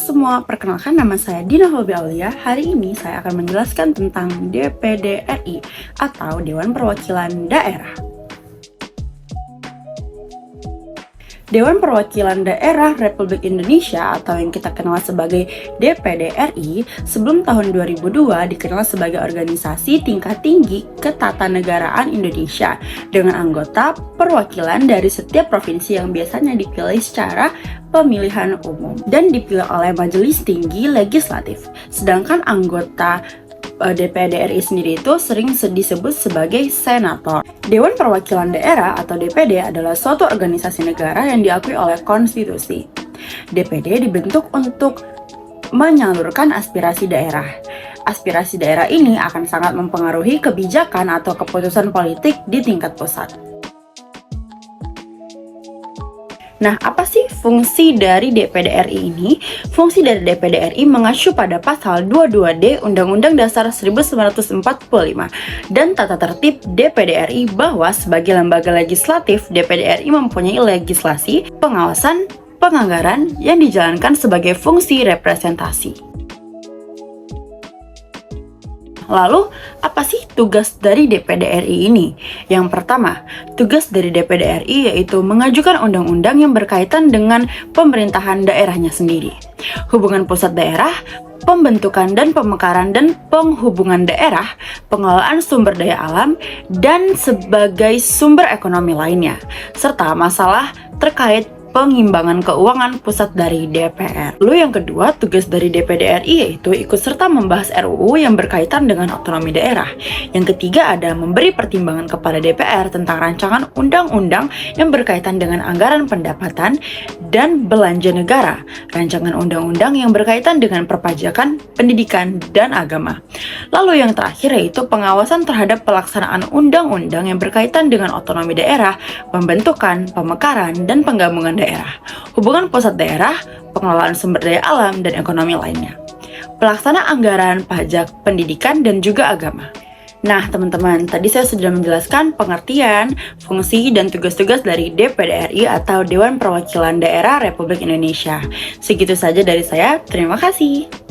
semua, perkenalkan nama saya Dina Holby Aulia. Hari ini saya akan menjelaskan tentang DPD RI atau Dewan Perwakilan Daerah. Dewan Perwakilan Daerah Republik Indonesia atau yang kita kenal sebagai DPD RI sebelum tahun 2002 dikenal sebagai organisasi tingkat tinggi ketatanegaraan Indonesia dengan anggota perwakilan dari setiap provinsi yang biasanya dipilih secara pemilihan umum dan dipilih oleh Majelis Tinggi Legislatif. Sedangkan anggota DPD RI sendiri itu sering disebut sebagai senator. Dewan Perwakilan Daerah atau DPD adalah suatu organisasi negara yang diakui oleh konstitusi. DPD dibentuk untuk menyalurkan aspirasi daerah. Aspirasi daerah ini akan sangat mempengaruhi kebijakan atau keputusan politik di tingkat pusat. Nah, apa sih fungsi dari DPD RI ini? Fungsi dari DPD RI mengacu pada pasal 22D Undang-Undang Dasar 1945 dan tata tertib DPD RI bahwa sebagai lembaga legislatif, DPD RI mempunyai legislasi, pengawasan, penganggaran yang dijalankan sebagai fungsi representasi. Lalu, apa sih tugas dari DPD RI ini? Yang pertama, tugas dari DPD RI yaitu mengajukan undang-undang yang berkaitan dengan pemerintahan daerahnya sendiri. Hubungan pusat daerah, pembentukan dan pemekaran dan penghubungan daerah, pengelolaan sumber daya alam, dan sebagai sumber ekonomi lainnya, serta masalah terkait pengimbangan keuangan pusat dari DPR. Lalu yang kedua, tugas dari DPD RI yaitu ikut serta membahas RUU yang berkaitan dengan otonomi daerah. Yang ketiga ada memberi pertimbangan kepada DPR tentang rancangan undang-undang yang berkaitan dengan anggaran pendapatan dan belanja negara, rancangan undang-undang yang berkaitan dengan perpajakan, pendidikan, dan agama. Lalu yang terakhir yaitu pengawasan terhadap pelaksanaan undang-undang yang berkaitan dengan otonomi daerah, pembentukan, pemekaran, dan penggabungan daerah, hubungan pusat daerah, pengelolaan sumber daya alam, dan ekonomi lainnya, pelaksana anggaran, pajak, pendidikan, dan juga agama. Nah teman-teman, tadi saya sudah menjelaskan pengertian, fungsi, dan tugas-tugas dari DPD RI atau Dewan Perwakilan Daerah Republik Indonesia. Segitu saja dari saya, terima kasih.